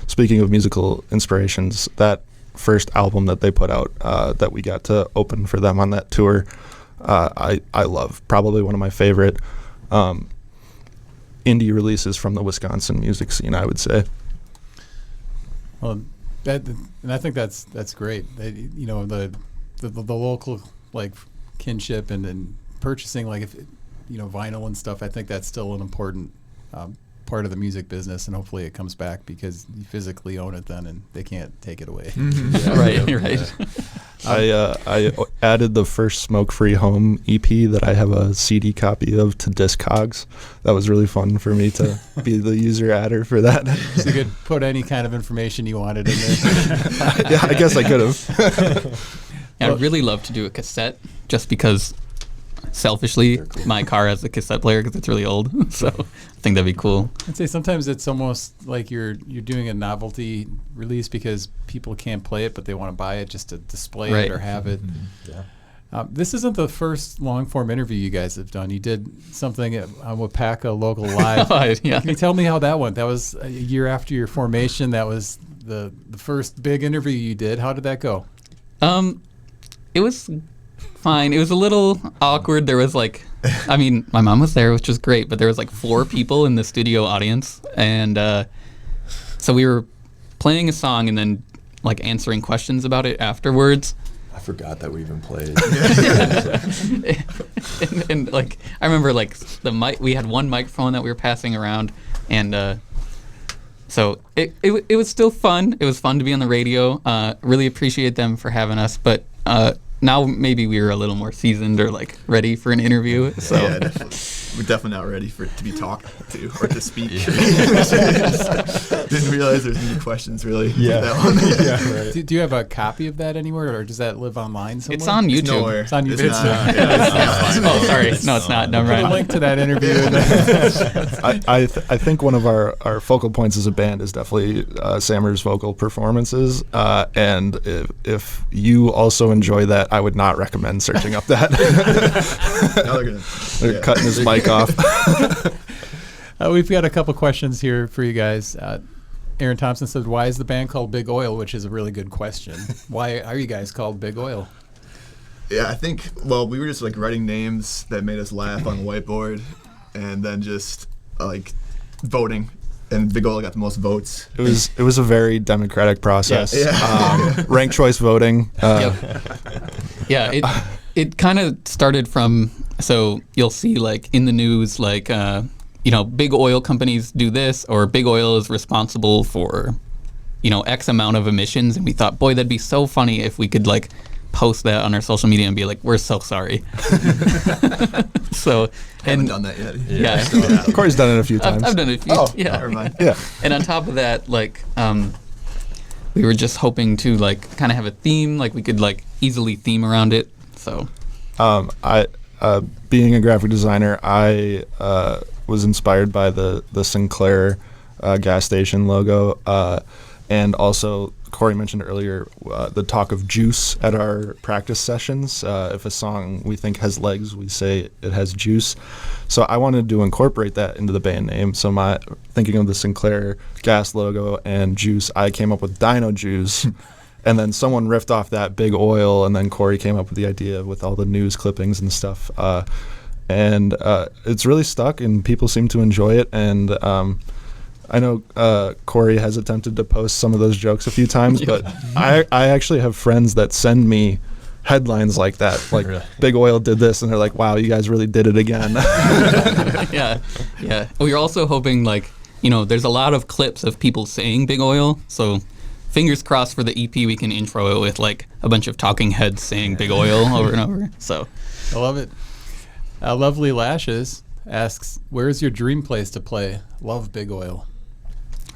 speaking of musical inspirations, that first album that they put out that we got to open for them on that tour, I love. Probably one of my favorite indie releases from the Wisconsin music scene, I would say. Well, and I think that's great. You know, the local like kinship and purchasing like if you know vinyl and stuff. I think that's still an important part of the music business, and hopefully it comes back because you physically own it then, and they can't take it away. Right. I added the first Smoke Free Home EP that I have a CD copy of to Discogs. That was really fun for me to be the user adder for that. So you could put any kind of information you wanted in there. Yeah, I guess I could have. I'd really love to do a cassette just because selfishly my car has a cassette player because it's really old. So I think that'd be cool. I'd say sometimes it's almost like you're doing a novelty release because people can't play it, but they want to buy it just to display Right. it or have it. Yeah. This isn't the first long-form interview you guys have done. You did something at Wapaka Local Live. Yeah. Can you tell me how that went? That was a year after your formation. That was the first big interview you did. How did that go? It was fine. It was a little awkward. There was like, I mean, my mom was there, which was great, but there was like 4 people in the studio audience. And so we were playing a song and then like answering questions about it afterwards. I forgot that we even played. and like, I remember like the mic, we had one microphone that we were passing around, and so it was still fun. It was fun to be on the radio. Really appreciate them for having us, but now maybe we were a little more seasoned or like ready for an interview. So Yeah, definitely. We're definitely not ready to be talked to or to speak. Didn't realize there's any questions really. Yeah. That one. Yeah, right. Do you have a copy of that anywhere, or does that live online somewhere? it's on YouTube. Nowhere. It's on YouTube. It's not. Yeah, it's not. Oh, sorry. No, it's not. Never Put a mind. link to that interview. In there. I think one of our focal points as a band is definitely Sammer's vocal performances. And if you also enjoy that, I would not recommend searching up that. Now they're They're cutting his mic off. We've got a couple questions here for you guys. Aaron Thompson said, "Why is the band called Big Oil?" Which is a really good question. Why are you guys called Big Oil? Yeah, I think, well, we were just like writing names that made us laugh on the whiteboard and then just like voting. And Big Oil got the most votes. It was a very democratic process. Yes. Yeah. Ranked choice voting. Yeah, it kind of started from, so you'll see like in the news like big oil companies do this, or big oil is responsible for X amount of emissions, and we thought, boy, that'd be so funny if we could like post that on our social media and be like, we're so sorry. So Haven't done that yet. yeah, Corey's done it a few times. I've done it a few. Yeah. Never mind. Yeah. And on top of that, like, we were just hoping to like kind of have a theme, like we could like easily theme around it. So, I being a graphic designer, I was inspired by the Sinclair gas station logo, and also Corey mentioned earlier the talk of juice at our practice sessions. If a song we think has legs, we say it has juice. So I wanted to incorporate that into the band name. So thinking of the Sinclair gas logo and juice, I came up with Dino Juice. And then someone riffed off that Big Oil, and then Corey came up with the idea with all the news clippings and stuff. And it's really stuck, and people seem to enjoy it. And I know Corey has attempted to post some of those jokes a few times, but I actually have friends that send me headlines like that. Like Really? Big Oil did this, and they're like, "Wow, you guys really did it again." Yeah. We were also hoping, like, there's a lot of clips of people saying Big Oil, so fingers crossed for the EP we can intro it with like a bunch of talking heads saying Big Oil over and over. So I love it. Lovely Lashes asks, "Where's your dream place to play? Love Big Oil."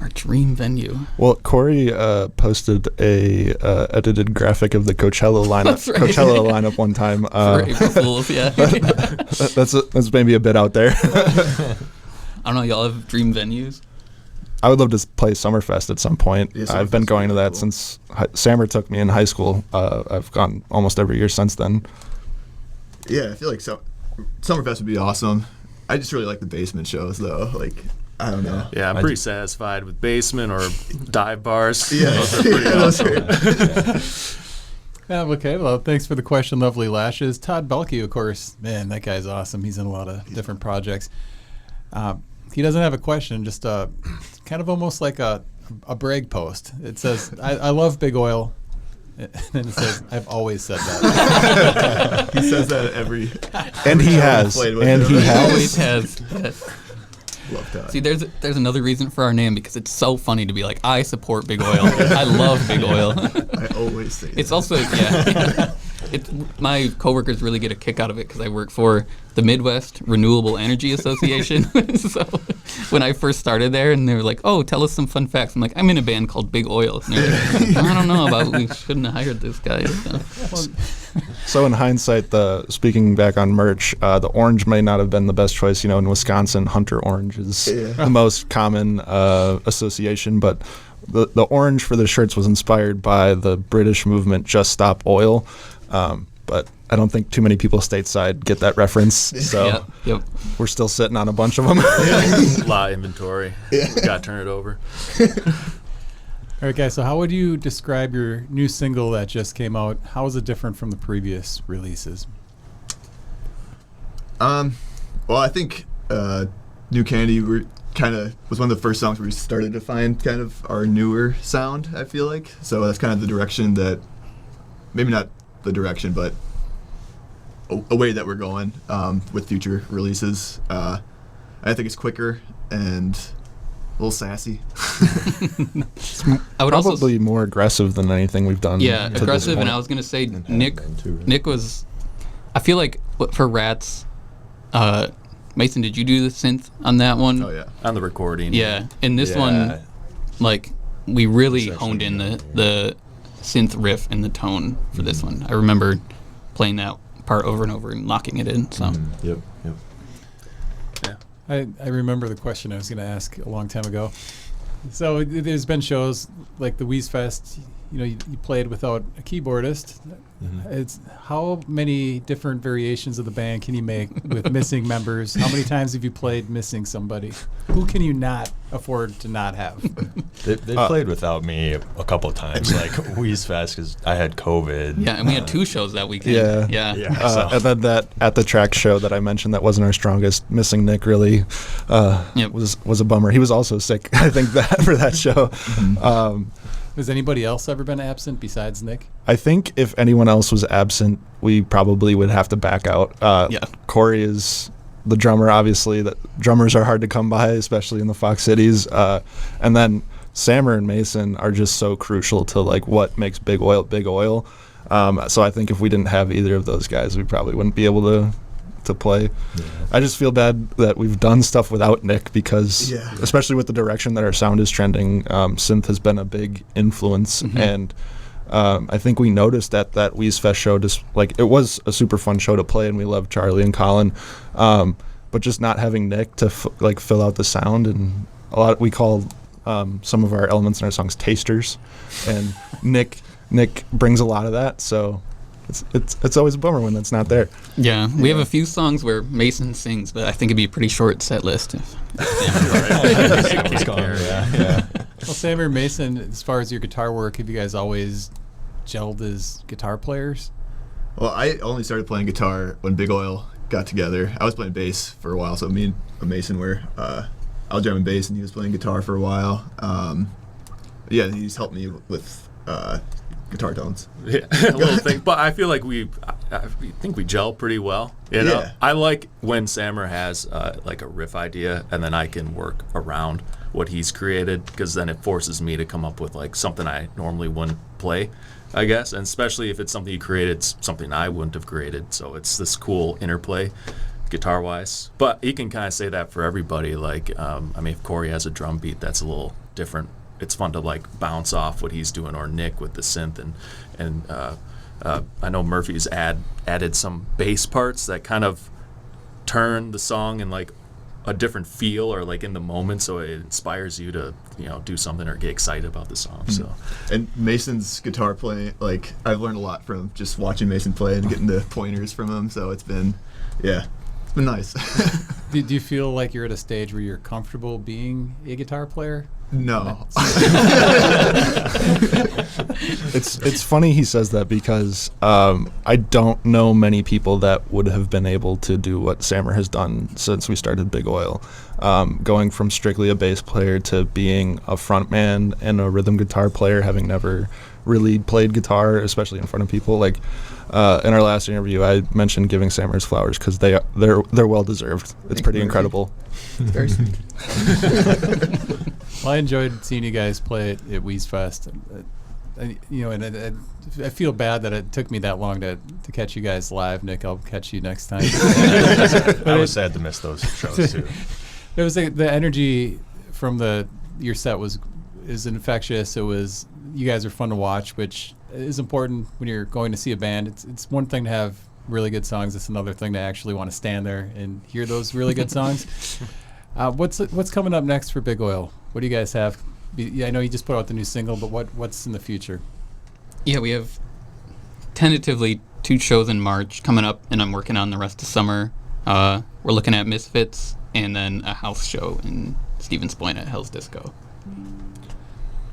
our dream venue. Well, Corey posted a edited graphic of the Coachella lineup. That's right. Coachella lineup one time. For April Fools, yeah. That's maybe a bit out there. I don't know. Y'all have dream venues? I would love to play Summerfest at some point. Yeah, I've been Summerfest going to would be that cool. since Sammer took me in high school. I've gone almost every year since then. Yeah, I feel like Summerfest would be awesome. I just really like the basement shows, though. Like, I don't know. Yeah, I'm pretty satisfied with basement or dive bars. Yeah, Those are pretty Yeah, those awesome. Yeah, okay. Well, thanks for the question, Lovely Lashes. Todd Belke, of course. Man, that guy's awesome. He's in a lot of different projects. He doesn't have a question, just kind of almost like a brag post. It says, I love Big Oil. And then it says, I've always said that. He says that every. And he show has. we've played with And him. he has. Always has. Yes. Love Todd. See, there's another reason for our name, because it's so funny to be like, I support Big Oil. I love Big Oil. I always say It's that. also, yeah. My coworkers really get a kick out of it because I work for the Midwest Renewable Energy Association. So when I first started there, and they were like, "Oh, tell us some fun facts," I'm like, "I'm in a band called Big Oil." And they're like, I don't know about. We shouldn't have hired this guy. So. So in hindsight, speaking back on merch, the orange may not have been the best choice. You know, in Wisconsin, Hunter orange is the most common association, but the orange for the shirts was inspired by the British movement Just Stop Oil. But I don't think too many people stateside get that reference. So Yep. we're still sitting on a bunch of them. A lot of inventory. Got to turn it over. All right, guys, so how would you describe your new single that just came out? How is it different from the previous releases? Well, I think New Candy was one of the first songs where we started to find kind of our newer sound, I feel like. So that's kind of the direction that, maybe not the direction, but a way that we're going with future releases. I think it's quicker and a little sassy. I would also Probably more aggressive than anything we've done. Yeah, to this aggressive, and point. I was gonna say And Nick. Handman too, right? Nick was. I feel like for Rats, Mason, did you do the synth on that one? Oh, yeah. On the recording. Yeah, and this one, like, we really honed in the synth riff and the tone for this one. I remember playing that part over and over and locking it in. So Yep. I remember the question I was going to ask a long time ago. So there's been shows like the Wheeze Fest, you played without a keyboardist. It's how many different variations of the band can you make with missing members? How many times have you played missing somebody? Who can you not afford to not have? They played without me a couple of times, like Wheeze Fest, because I had COVID. yeah, and we had 2 shows that weekend. Yeah. Yeah. So- And then that at the track show that I mentioned that wasn't our strongest, missing Nick really Yep. was a bummer. He was also sick, I think, for that show. Has anybody else ever been absent besides Nick? I think if anyone else was absent, we probably would have to back out. Yeah. Corey is the drummer, obviously. That drummers are hard to come by, especially in the Fox Cities. And then Sammer and Mason are just so crucial to like what makes Big Oil Big Oil. So I think if we didn't have either of those guys, we probably wouldn't be able to play. Yeah. I just feel bad that we've done stuff without Nick because, especially with the direction that our sound is trending, Synth has been a big influence. And I think we noticed at that Wheeze Fest show, just like it was a super fun show to play, and we loved Charlie and Colin. But just not having Nick to fill out the sound, and we call some of our elements in our songs tasters, and Nick brings a lot of that. So it's always a bummer when that's not there. Yeah, we have a few songs where Mason sings, but I think it'd be a pretty short set list. Yeah. Well, Sam or Mason, as far as your guitar work, have you guys always gelled as guitar players? Well, I only started playing guitar when Big Oil got together. I was playing bass for a while, so me and Mason were, I was jamming bass and he was playing guitar for a while. He's helped me with guitar tones. Yeah, a little thing. But I feel like I think we gel pretty well. You know? Yeah. I like when Sammer has like a riff idea, and then I can work around what he's created, because then it forces me to come up with like something I normally wouldn't play, I guess. And especially if it's something he created, it's something I wouldn't have created. So it's this cool interplay guitar-wise. But he can kind of say that for everybody. Like, I mean, if Corey has a drum beat that's a little different, it's fun to like bounce off what he's doing, or Nick with the synth, and I know Murphy's added some bass parts that kind of turn the song in like a different feel, or like in the moment, so it inspires you to do something or get excited about the song. So, and Mason's guitar playing, like I've learned a lot from just watching Mason play and getting the pointers from him. So it's been nice. Do you feel like you're at a stage where you're comfortable being a guitar player? No. It's funny he says that, because I don't know many people that would have been able to do what Sammer has done since we started Big Oil. Going from strictly a bass player to being a frontman and a rhythm guitar player, having never really played guitar, especially in front of people. Like in our last interview, I mentioned giving Sammer his flowers, because they're well deserved. It's pretty incredible. Very sweet. Well, I enjoyed seeing you guys play at Wheeze Fest. And I feel bad that it took me that long to catch you guys live. Nick, I'll catch you next time. I was sad to miss those shows too. It was the energy from your set is infectious. It was, you guys are fun to watch, which is important when you're going to see a band. It's one thing to have really good songs. It's another thing to actually want to stand there and hear those really good songs. What's coming up next for Big Oil? What do you guys have? I know you just put out the new single, but what's in the future? Yeah, we have tentatively 2 shows in March coming up, and I'm working on the rest of summer. We're looking at Misfits, and then a house show in Stevens Point at Hell's Disco.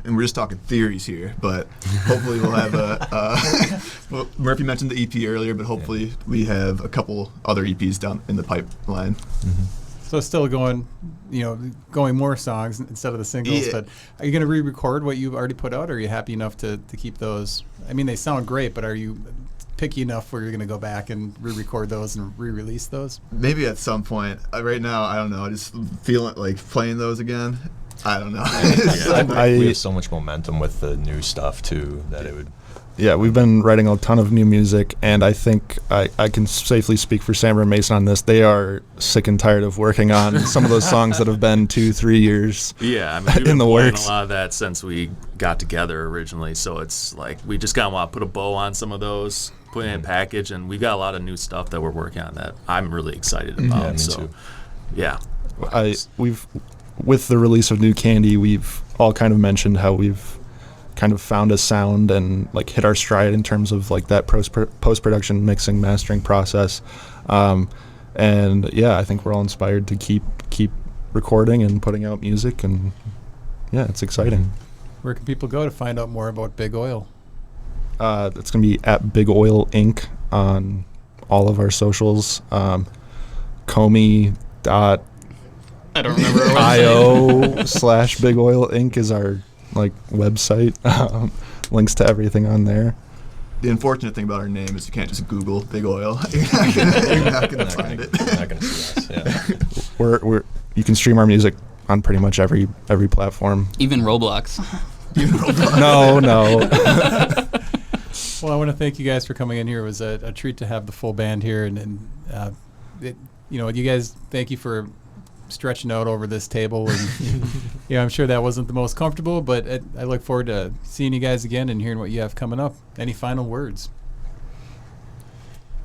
And we're just talking theories here, but hopefully we'll have well, Murphy mentioned the EP earlier, but hopefully we have a couple other EPs down in the pipeline. Mm-hmm. So still going more songs instead of the singles. Yeah. But are you going to re-record what you've already put out, or are you happy enough to keep those? I mean, they sound great, but are you picky enough where you're going to go back and re-record those and re-release those? Maybe at some point. Right now, I don't know. I just feel like playing those again. I don't know. We have so much momentum with the new stuff too that it would. Yeah, we've been writing a ton of new music, and I think I can safely speak for Sammer and Mason on this. They are sick and tired of working on some of those songs that have been 2-3 years. Yeah, I mean, we've in been the playing works. a lot of that since we got together originally. So it's like we just kind of want to put a bow on some of those, put it in a package, and we got a lot of new stuff that we're working on that I'm really excited about. Yeah, me too. Yeah, We've with the release of New Candy, we've all kind of mentioned how we've kind of found a sound and like hit our stride in terms of like that post-production mixing mastering process, and yeah, I think we're all inspired to keep recording and putting out music, and yeah, it's exciting. Where can people go to find out more about Big Oil? It's gonna be at Big Oil Inc. on all of our socials. Comey dot I don't remember our website. io/Big Oil Inc. is our website. Links to everything on there. The unfortunate thing about our name is you can't just Google Big Oil. You're not gonna find it. You're not gonna see us. Yeah. You can stream our music on pretty much every platform. Even Roblox. No. Well, I want to thank you guys for coming in here. It was a treat to have the full band here, and you guys, thank you for stretching out over this table, and I'm sure that wasn't the most comfortable, but I look forward to seeing you guys again and hearing what you have coming up. Any final words?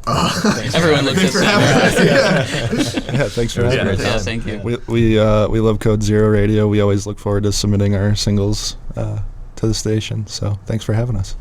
Everyone looks at Sam. Yeah, thanks for having us. Yeah, thank you. We love Code Zero Radio. We always look forward to submitting our singles to the station. So thanks for having us.